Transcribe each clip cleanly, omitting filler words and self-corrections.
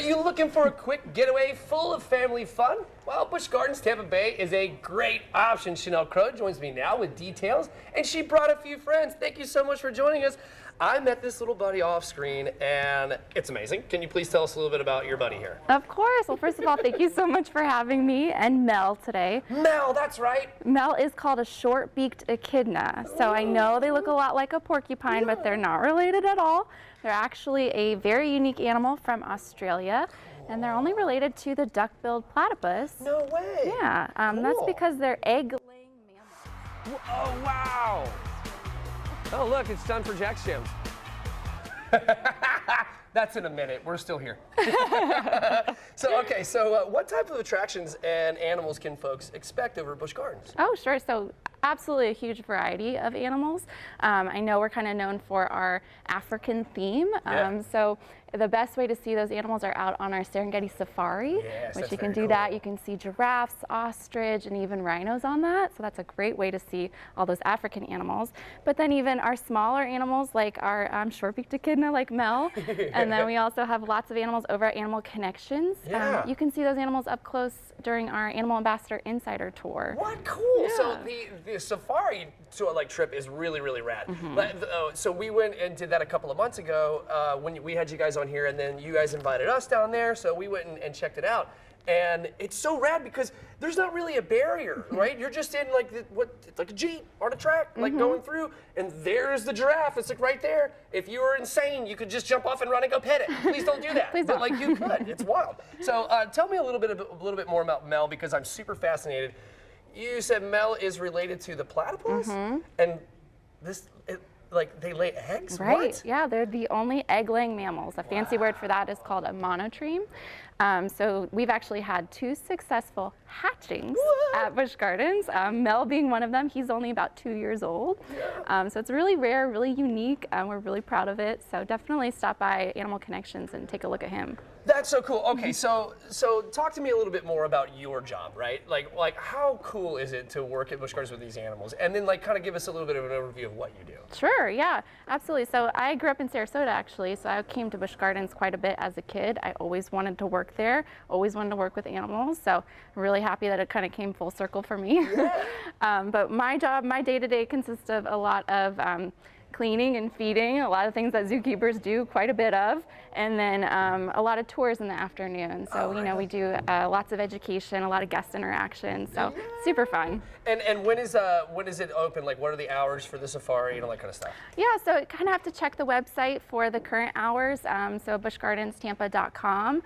you looking for a quick getaway full of family fun? Well, Busch Gardens Tampa Bay is a great option. Chanel Crow joins me now with details, and she brought a few friends. Thank you so much for joining us. I met this little buddy off screen, and it's amazing. Can you please tell us a little bit about your buddy here? Of course. Well, first of all, thank you so much for having me and Mel today. Mel, that's right. Mel is called a short-beaked echidna. So I know they look a lot like a porcupine, but they're not related at all. They're actually a very unique animal from Australia, and they're only related to the duck-billed platypus. No way. Yeah, that's because they're egg-laying mammals. Oh, wow. Oh, look, it's time for Jack's Jams. That's in a minute. We're still here. So what type of attractions and animals can folks expect over at Busch Gardens? Oh, sure. So absolutely a huge variety of animals. I know we're kind of known for our African theme. So the best way to see those animals are out on our Serengeti safari, which you can do that. You can see giraffes, ostrich, and even rhinos on that. So that's a great way to see all those African animals. But then even our smaller animals like our short-beaked echidna like Mel. And then we also have lots of animals over at Animal Connections. You can see those animals up close during our Animal Ambassador Insider Tour. What cool! Yeah. So the safari trip is really, really rad. So we went and did that a couple of months ago when we had you guys on here, and then you guys invited us down there, so we went and checked it out. And it's so rad because there's not really a barrier, right? You're just in it's like a Jeep on a track, like going through, and there's the giraffe. It's like right there. If you were insane, you could just jump off and run and go pet it. Please don't do that. Please don't. But you could. It's wild. So tell me a little bit more about Mel, because I'm super fascinated. You said Mel is related to the platypus, and they lay eggs? Right, What? yeah, they're the only egg-laying mammals. A fancy word for that is called a monotreme. So we've actually had 2 successful hatchings at Busch Gardens, Mel being one of them. He's only about 2 years old. So it's really rare, really unique. We're really proud of it. So definitely stop by Animal Connections and take a look at him. That's so cool. Okay, so talk to me a little bit more about your job, right? Like how cool is it to work at Busch Gardens with these animals? And then kind of give us a little bit of an overview of what you do. Sure, yeah, absolutely. So I grew up in Sarasota, actually, so I came to Busch Gardens quite a bit as a kid. I always wanted to work there, always wanted to work with animals, so I'm really happy that it kind of came full circle for me. But my job, my day-to-day consists of a lot of cleaning and feeding, a lot of things that zookeepers do quite a bit of, and then a lot of tours in the afternoon. So we do lots of education, a lot of guest interaction, so super fun. And when is it open? Like, what are the hours for the safari and all that kind of stuff? Yeah, so you kind of have to check the website for the current hours, so buschgardenstampa.com,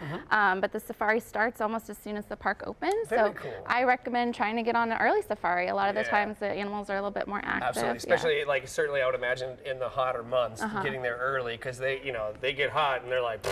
but the safari starts almost as soon as the park opens. Very cool. I recommend trying to get on an early safari. A lot of the times the animals are a little bit more active. Absolutely, especially certainly I would imagine in the hotter months, getting there early, because they get hot and they're like,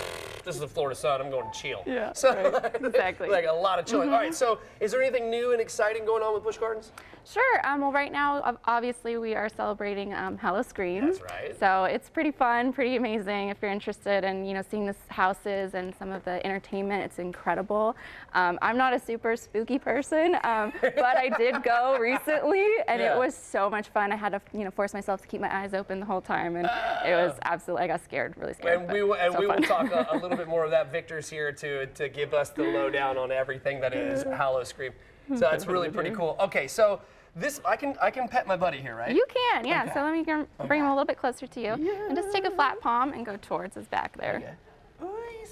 this is the Florida sun, I'm going to chill. Yeah, so exactly. Like a lot of chilling. All right, so is there anything new and exciting going on with Busch Gardens? Sure. Well, right now, obviously, we are celebrating Halloween. That's right. So it's pretty fun, pretty amazing. If you're interested in seeing the houses and some of the entertainment, it's incredible. I'm not a super spooky person, but I did go recently, and it was so much fun. I had to force myself to keep my eyes open the whole time, and it was absolutely. I got scared, really scared. And we will talk a little bit more of that. Victor's here to give us the lowdown on everything that is Halloween. So that's really pretty cool. Okay, so this I can pet my buddy here, right? You can, yeah. Okay. So let me bring him a little bit closer to you, and just take a flat palm and go towards his back there. Okay. Oh, he's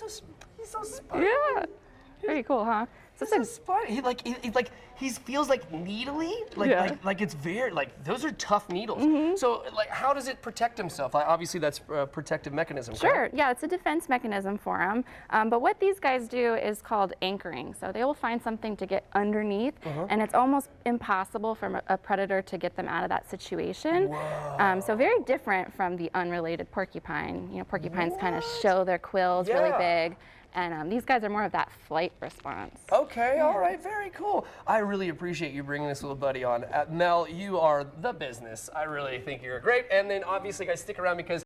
so spiny. Yeah, pretty cool, huh? So spiny. He feels like needly, like it's very those are tough needles. So how does it protect himself? Obviously that's a protective mechanism. Sure. Correct? Yeah, it's a defense mechanism for him. But what these guys do is called anchoring. So they will find something to get underneath, and it's almost impossible for a predator to get them out of that situation. So very different from the unrelated porcupine. Porcupines kind of show their quills really big. And these guys are more of that flight response. Okay, all right, very cool. I really appreciate you bringing this little buddy on. Mel, you are the business. I really think you're great. And then obviously, guys, stick around because